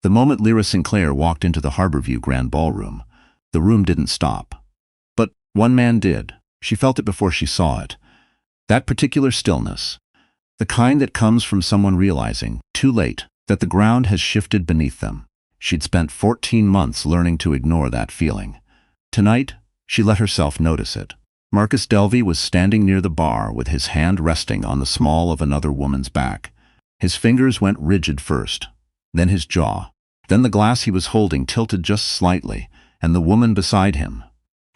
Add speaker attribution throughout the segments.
Speaker 1: The moment Lyra Sinclair walked into the Harborview Grand Ballroom, the room didn't stop. But one man did. She felt it before she saw it. That particular stillness. The kind that comes from someone realizing, too late, that the ground has shifted beneath them. She'd spent 14 months learning to ignore that feeling. Tonight, she let herself notice it. Marcus Delvey was standing near the bar with his hand resting on the small of another woman's back. His fingers went rigid first, then his jaw. Then the glass he was holding tilted just slightly, and the woman beside him,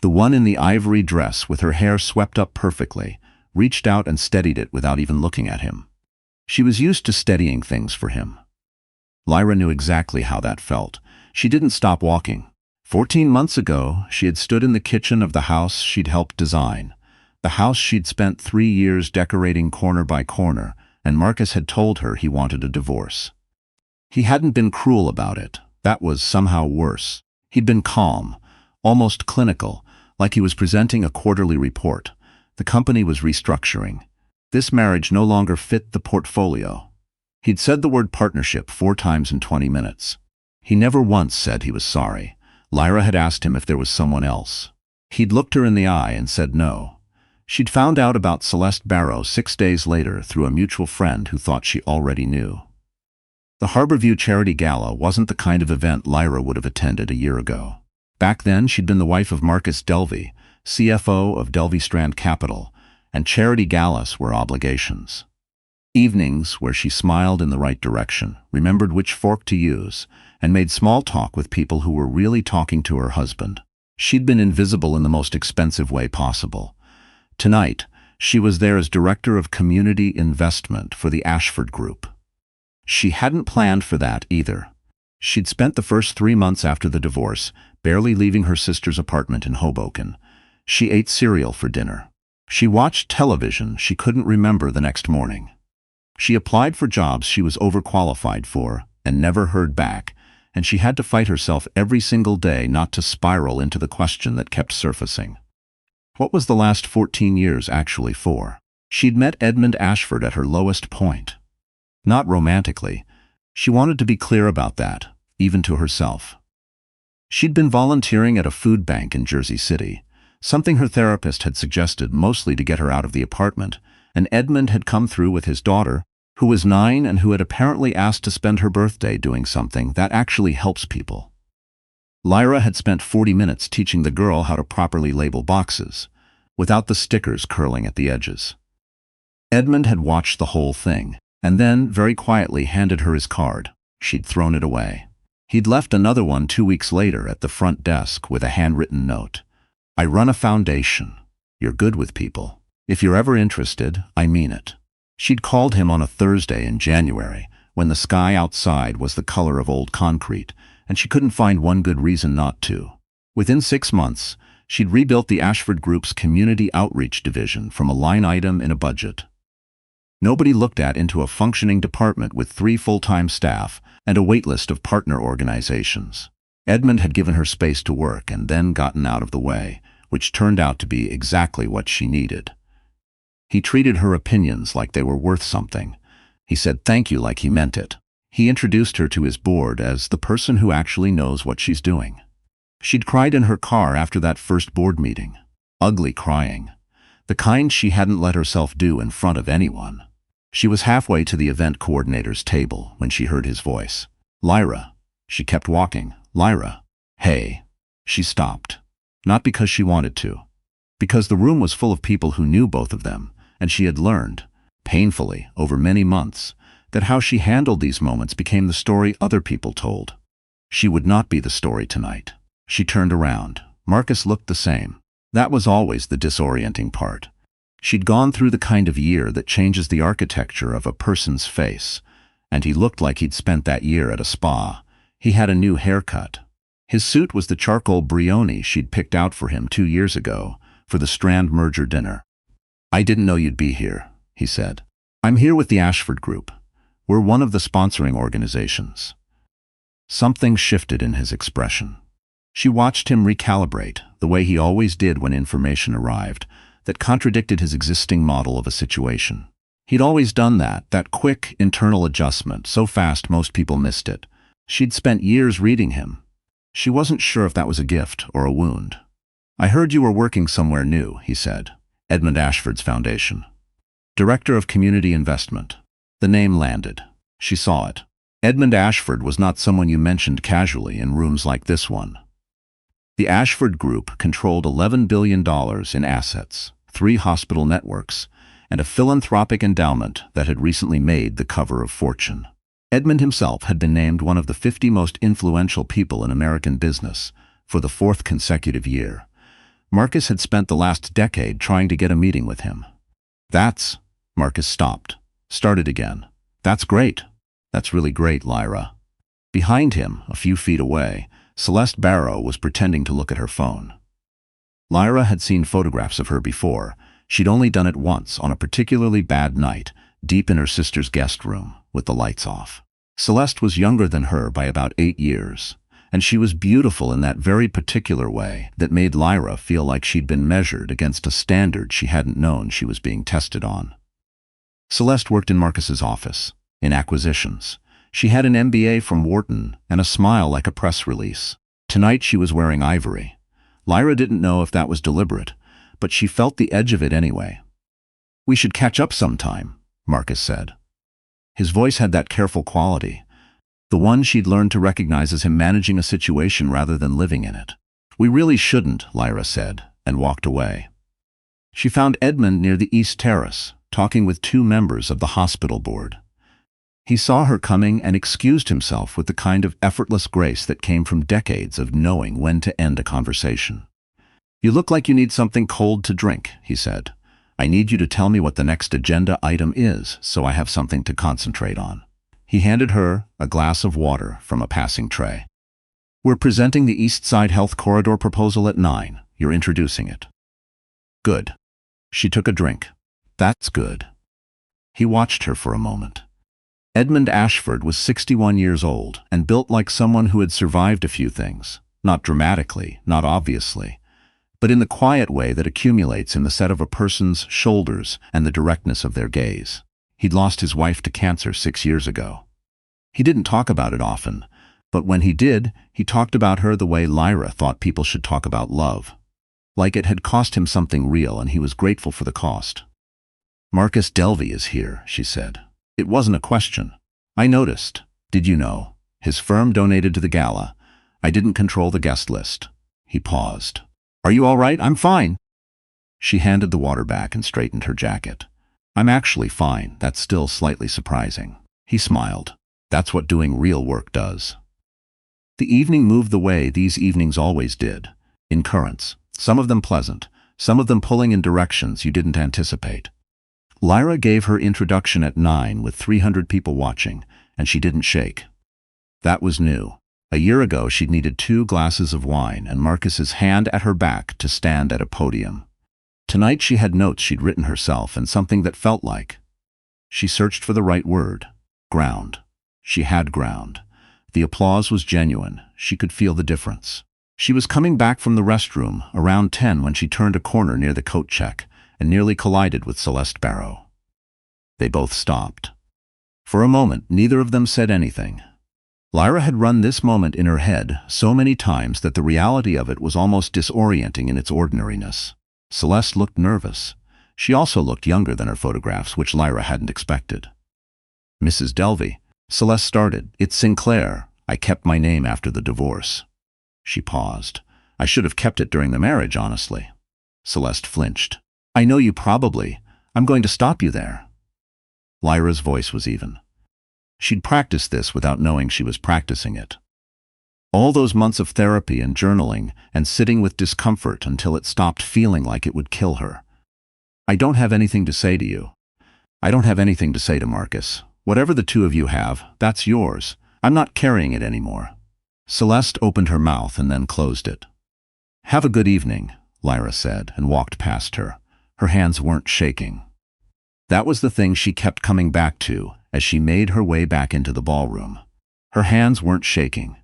Speaker 1: the one in the ivory dress with her hair swept up perfectly, reached out and steadied it without even looking at him. She was used to steadying things for him. Lyra knew exactly how that felt. She didn't stop walking. 14 months ago, she had stood in the kitchen of the house she'd helped design, the house she'd spent 3 years decorating corner by corner, and Marcus had told her he wanted a divorce. He hadn't been cruel about it. That was somehow worse. He'd been calm, almost clinical, like he was presenting a quarterly report. The company was restructuring. This marriage no longer fit the portfolio. He'd said the word partnership 4 times in 20 minutes. He never once said he was sorry. Lyra had asked him if there was someone else. He'd looked her in the eye and said no. She'd found out about Celeste Barrow 6 days later through a mutual friend who thought she already knew. The Harborview Charity Gala wasn't the kind of event Lyra would have attended a year ago. Back then, she'd been the wife of Marcus Delvey, CFO of Delvey Strand Capital, and charity galas were obligations. Evenings where she smiled in the right direction, remembered which fork to use, and made small talk with people who were really talking to her husband. She'd been invisible in the most expensive way possible. Tonight, she was there as Director of Community Investment for the Ashford Group. She hadn't planned for that either. She'd spent the first 3 months after the divorce barely leaving her sister's apartment in Hoboken. She ate cereal for dinner. She watched television she couldn't remember the next morning. She applied for jobs she was overqualified for and never heard back, and she had to fight herself every single day not to spiral into the question that kept surfacing. What was the last 14 years actually for? She'd met Edmund Ashford at her lowest point. Not romantically. She wanted to be clear about that, even to herself. She'd been volunteering at a food bank in Jersey City, something her therapist had suggested mostly to get her out of the apartment, and Edmund had come through with his daughter, who was 9 and who had apparently asked to spend her birthday doing something that actually helps people. Lyra had spent 40 minutes teaching the girl how to properly label boxes, without the stickers curling at the edges. Edmund had watched the whole thing, and then, very quietly, handed her his card. She'd thrown it away. He'd left another one 2 weeks later at the front desk with a handwritten note. I run a foundation. You're good with people. If you're ever interested, I mean it. She'd called him on a Thursday in January, when the sky outside was the color of old concrete, and she couldn't find one good reason not to. Within 6 months, she'd rebuilt the Ashford Group's community outreach division from a line item in a budget. Nobody looked at into a functioning department with 3 full-time staff and a waitlist of partner organizations. Edmund had given her space to work and then gotten out of the way, which turned out to be exactly what she needed. He treated her opinions like they were worth something. He said thank you like he meant it. He introduced her to his board as the person who actually knows what she's doing. She'd cried in her car after that first board meeting. Ugly crying. The kind she hadn't let herself do in front of anyone. She was halfway to the event coordinator's table when she heard his voice. Lyra. She kept walking. Lyra. Hey. She stopped. Not because she wanted to. Because the room was full of people who knew both of them, and she had learned, painfully, over many months, that how she handled these moments became the story other people told. She would not be the story tonight. She turned around. Marcus looked the same. That was always the disorienting part. She'd gone through the kind of year that changes the architecture of a person's face, and he looked like he'd spent that year at a spa. He had a new haircut. His suit was the charcoal brioni she'd picked out for him 2 years ago for the Strand merger dinner. I didn't know you'd be here, he said. I'm here with the Ashford Group. We're one of the sponsoring organizations. Something shifted in his expression. She watched him recalibrate, the way he always did when information arrived, that contradicted his existing model of a situation. He'd always done that quick internal adjustment, so fast most people missed it. She'd spent years reading him. She wasn't sure if that was a gift or a wound. "I heard you were working somewhere new," he said. "Edmund Ashford's foundation. Director of Community Investment." The name landed. She saw it. Edmund Ashford was not someone you mentioned casually in rooms like this one. The Ashford Group controlled $11 billion in assets, 3 hospital networks, and a philanthropic endowment that had recently made the cover of Fortune. Edmund himself had been named one of the 50 most influential people in American business for the 4th consecutive year. Marcus had spent the last decade trying to get a meeting with him. Marcus stopped, started again. "That's great. That's really great, Lyra." Behind him, a few feet away, Celeste Barrow was pretending to look at her phone. Lyra had seen photographs of her before. She'd only done it once on a particularly bad night, deep in her sister's guest room, with the lights off. Celeste was younger than her by about 8 years, and she was beautiful in that very particular way that made Lyra feel like she'd been measured against a standard she hadn't known she was being tested on. Celeste worked in Marcus's office, in acquisitions. She had an MBA from Wharton and a smile like a press release. Tonight she was wearing ivory. Lyra didn't know if that was deliberate, but she felt the edge of it anyway. "We should catch up sometime," Marcus said. His voice had that careful quality, the one she'd learned to recognize as him managing a situation rather than living in it. "We really shouldn't," Lyra said, and walked away. She found Edmund near the East Terrace, talking with 2 members of the hospital board. He saw her coming and excused himself with the kind of effortless grace that came from decades of knowing when to end a conversation. "You look like you need something cold to drink," he said. "I need you to tell me what the next agenda item is so I have something to concentrate on." He handed her a glass of water from a passing tray. "We're presenting the East Side Health Corridor proposal at 9. You're introducing it." "Good." She took a drink. "That's good." He watched her for a moment. Edmund Ashford was 61 years old and built like someone who had survived a few things, not dramatically, not obviously, but in the quiet way that accumulates in the set of a person's shoulders and the directness of their gaze. He'd lost his wife to cancer 6 years ago. He didn't talk about it often, but when he did, he talked about her the way Lyra thought people should talk about love. Like it had cost him something real and he was grateful for the cost. "Marcus Delvey is here," she said. It wasn't a question. "I noticed. Did you know? His firm donated to the gala. I didn't control the guest list." He paused. "Are you all right?" "I'm fine." She handed the water back and straightened her jacket. "I'm actually fine. That's still slightly surprising." He smiled. "That's what doing real work does." The evening moved the way these evenings always did, in currents, some of them pleasant, some of them pulling in directions you didn't anticipate. Lyra gave her introduction at 9 with 300 people watching, and she didn't shake. That was new. A year ago she'd needed 2 glasses of wine and Marcus's hand at her back to stand at a podium. Tonight she had notes she'd written herself and something that felt like. She searched for the right word. Ground. She had ground. The applause was genuine. She could feel the difference. She was coming back from the restroom around 10 when she turned a corner near the coat check and nearly collided with Celeste Barrow. They both stopped. For a moment, neither of them said anything. Lyra had run this moment in her head so many times that the reality of it was almost disorienting in its ordinariness. Celeste looked nervous. She also looked younger than her photographs, which Lyra hadn't expected. "Mrs. Delvey," Celeste started. "It's Sinclair. I kept my name after the divorce." She paused. "I should have kept it during the marriage, honestly." Celeste flinched. "I know you probably. I'm going to stop you there." Lyra's voice was even. She'd practiced this without knowing she was practicing it. All those months of therapy and journaling and sitting with discomfort until it stopped feeling like it would kill her. "I don't have anything to say to you. I don't have anything to say to Marcus. Whatever the 2 of you have, that's yours. I'm not carrying it anymore." Celeste opened her mouth and then closed it. "Have a good evening," Lyra said, and walked past her. Her hands weren't shaking. That was the thing she kept coming back to as she made her way back into the ballroom. Her hands weren't shaking.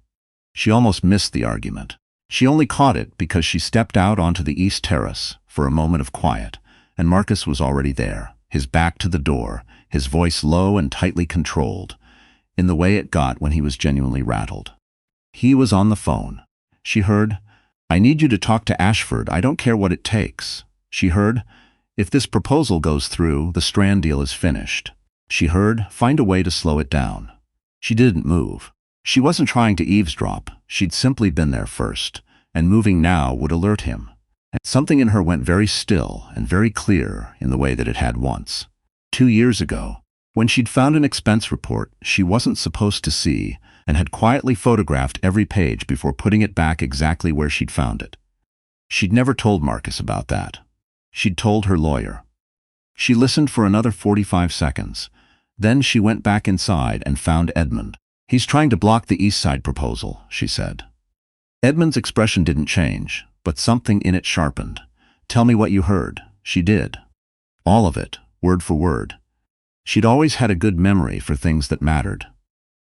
Speaker 1: She almost missed the argument. She only caught it because she stepped out onto the East Terrace for a moment of quiet, and Marcus was already there, his back to the door, his voice low and tightly controlled. in the way it got when he was genuinely rattled. He was on the phone. She heard, "I need you to talk to Ashford. I don't care what it takes." She heard, "If this proposal goes through, the Strand deal is finished." She heard, "Find a way to slow it down." She didn't move. She wasn't trying to eavesdrop. She'd simply been there first, and moving now would alert him. And something in her went very still and very clear in the way that it had once. 2 years ago, when she'd found an expense report she wasn't supposed to see and had quietly photographed every page before putting it back exactly where she'd found it. She'd never told Marcus about that. She'd told her lawyer. She listened for another 45 seconds. Then she went back inside and found Edmund. "He's trying to block the East Side proposal," she said. Edmund's expression didn't change, but something in it sharpened. "Tell me what you heard." She did. All of it, word for word. She'd always had a good memory for things that mattered.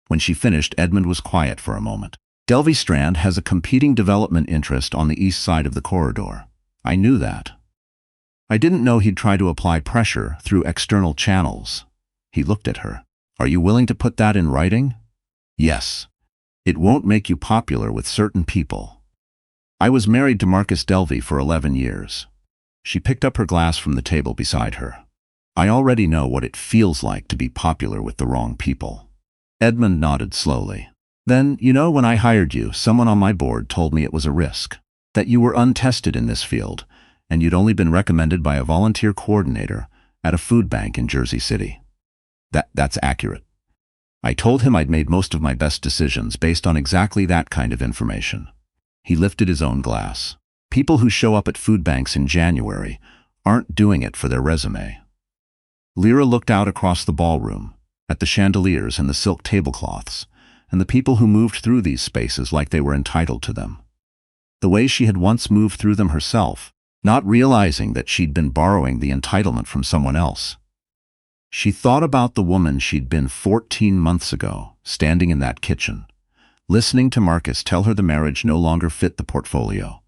Speaker 1: When she finished, Edmund was quiet for a moment. "Delvey Strand has a competing development interest on the east side of the corridor. I knew that. I didn't know he'd try to apply pressure through external channels." He looked at her. "Are you willing to put that in writing?" "Yes. It won't make you popular with certain people. I was married to Marcus Delvey for 11 years. She picked up her glass from the table beside her. "I already know what it feels like to be popular with the wrong people." Edmund nodded slowly. "Then, when I hired you, someone on my board told me it was a risk, that you were untested in this field, and you'd only been recommended by a volunteer coordinator at a food bank in Jersey City. That's accurate. I told him I'd made most of my best decisions based on exactly that kind of information." He lifted his own glass. "People who show up at food banks in January aren't doing it for their resume." Lyra looked out across the ballroom, at the chandeliers and the silk tablecloths, and the people who moved through these spaces like they were entitled to them. The way she had once moved through them herself, not realizing that she'd been borrowing the entitlement from someone else. She thought about the woman she'd been 14 months ago, standing in that kitchen, listening to Marcus tell her the marriage no longer fit the portfolio.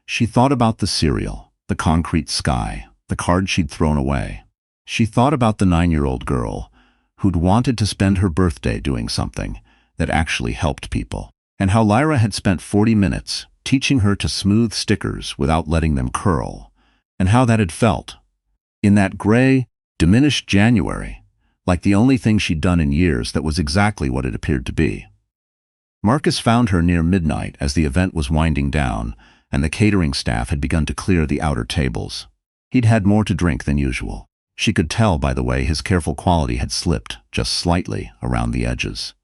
Speaker 1: She thought about the cereal, the concrete sky, the card she'd thrown away. She thought about the 9-year-old girl who'd wanted to spend her birthday doing something that actually helped people, and how Lyra had spent 40 minutes teaching her to smooth stickers without letting them curl, and how that had felt. In that gray, diminished January, like the only thing she'd done in years that was exactly what it appeared to be. Marcus found her near midnight as the event was winding down and the catering staff had begun to clear the outer tables. He'd had more to drink than usual. She could tell by the way his careful quality had slipped just slightly around the edges.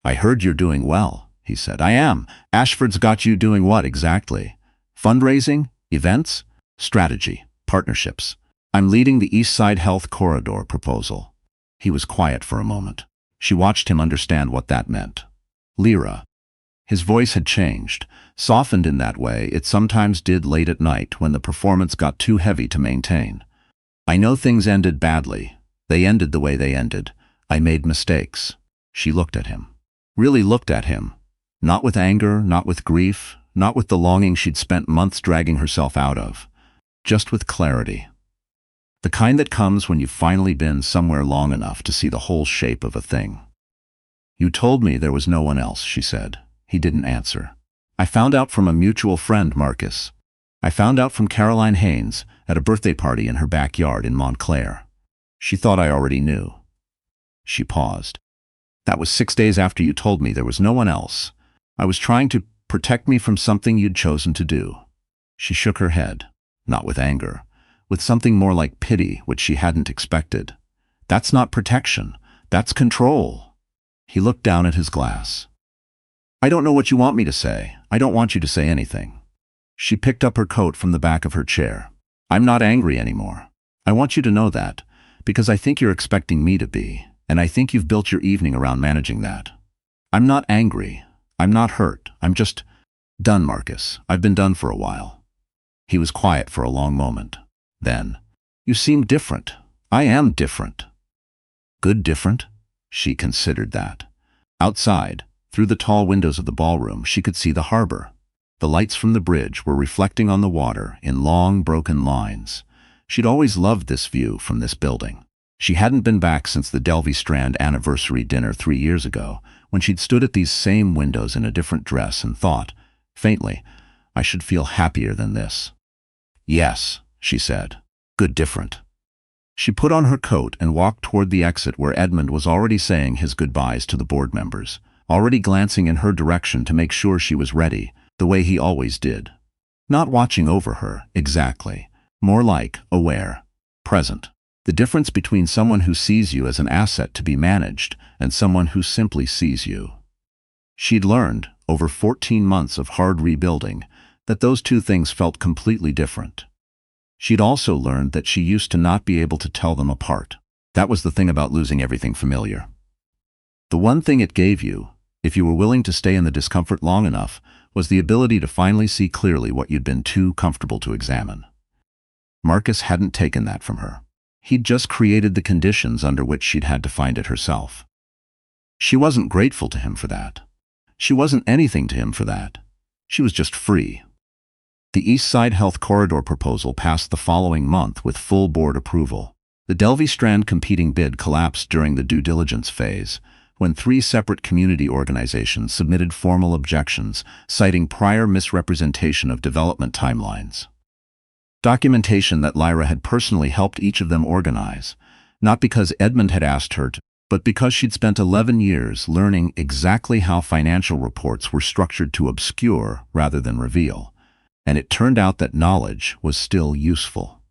Speaker 1: "I heard you're doing well," he said. "I am. Ashford's got you doing what exactly? Fundraising? Events? Strategy? Partnerships? I'm leading the East Side Health Corridor proposal." He was quiet for a moment. She watched him understand what that meant. "Lyra." His voice had changed, softened in that way it sometimes did late at night when the performance got too heavy to maintain. "I know things ended badly. They ended the way they ended. I made mistakes." She looked at him. Really looked at him. Not with anger, not with grief, not with the longing she'd spent months dragging herself out of. Just with clarity. The kind that comes when you've finally been somewhere long enough to see the whole shape of a thing. "You told me there was no one else," she said. He didn't answer. "I found out from a mutual friend, Marcus. I found out from Caroline Haynes at a birthday party in her backyard in Montclair. She thought I already knew." She paused. "That was 6 days after you told me there was no one else. I was trying to protect me from something you'd chosen to do." She shook her head, not with anger, with something more like pity, which she hadn't expected. "That's not protection. That's control." He looked down at his glass. "I don't know what you want me to say. I don't want you to say anything." She picked up her coat from the back of her chair. "I'm not angry anymore. I want you to know that, because I think you're expecting me to be, and I think you've built your evening around managing that. I'm not angry. I'm not hurt. I'm just done, Marcus. I've been done for a while." He was quiet for a long moment. Then, "You seem different." "I am different." "Good different?" She considered that. Outside, through the tall windows of the ballroom, she could see the harbor. The lights from the bridge were reflecting on the water in long, broken lines. She'd always loved this view from this building. She hadn't been back since the Delvey Strand anniversary dinner 3 years ago, when she'd stood at these same windows in a different dress and thought, faintly, I should feel happier than this. Yes, she said. Good different. She put on her coat and walked toward the exit where Edmund was already saying his goodbyes to the board members, already glancing in her direction to make sure she was ready, the way he always did. Not watching over her, exactly. More like aware, present. The difference between someone who sees you as an asset to be managed and someone who simply sees you. She'd learned, over 14 months of hard rebuilding, that those two things felt completely different. She'd also learned that she used to not be able to tell them apart. That was the thing about losing everything familiar. The one thing it gave you, if you were willing to stay in the discomfort long enough, was the ability to finally see clearly what you'd been too comfortable to examine. Marcus hadn't taken that from her. He'd just created the conditions under which she'd had to find it herself. She wasn't grateful to him for that. She wasn't anything to him for that. She was just free. The East Side Health Corridor proposal passed the following month with full board approval. The Delvey Strand competing bid collapsed during the due diligence phase, when 3 separate community organizations submitted formal objections, citing prior misrepresentation of development timelines. Documentation that Lyra had personally helped each of them organize, not because Edmund had asked her to, but because she'd spent 11 years learning exactly how financial reports were structured to obscure rather than reveal. And it turned out that knowledge was still useful.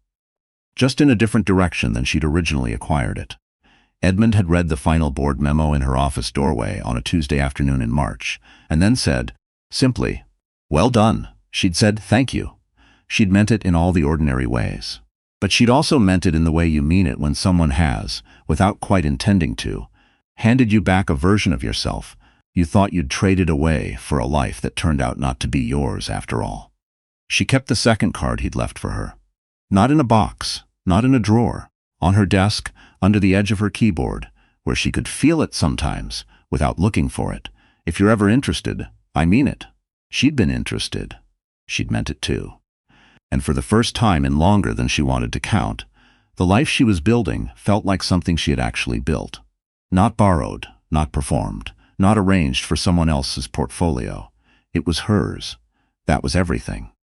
Speaker 1: Just in a different direction than she'd originally acquired it. Edmund had read the final board memo in her office doorway on a Tuesday afternoon in March, and then said, simply, well done. She'd said, thank you. She'd meant it in all the ordinary ways. But she'd also meant it in the way you mean it when someone has, without quite intending to, handed you back a version of yourself you thought you'd traded away for a life that turned out not to be yours after all. She kept the second card he'd left for her. Not in a box, not in a drawer, on her desk, under the edge of her keyboard, where she could feel it sometimes, without looking for it. If you're ever interested, I mean it. She'd been interested. She'd meant it too. And for the first time in longer than she wanted to count, the life she was building felt like something she had actually built. Not borrowed, not performed, not arranged for someone else's portfolio. It was hers. That was everything.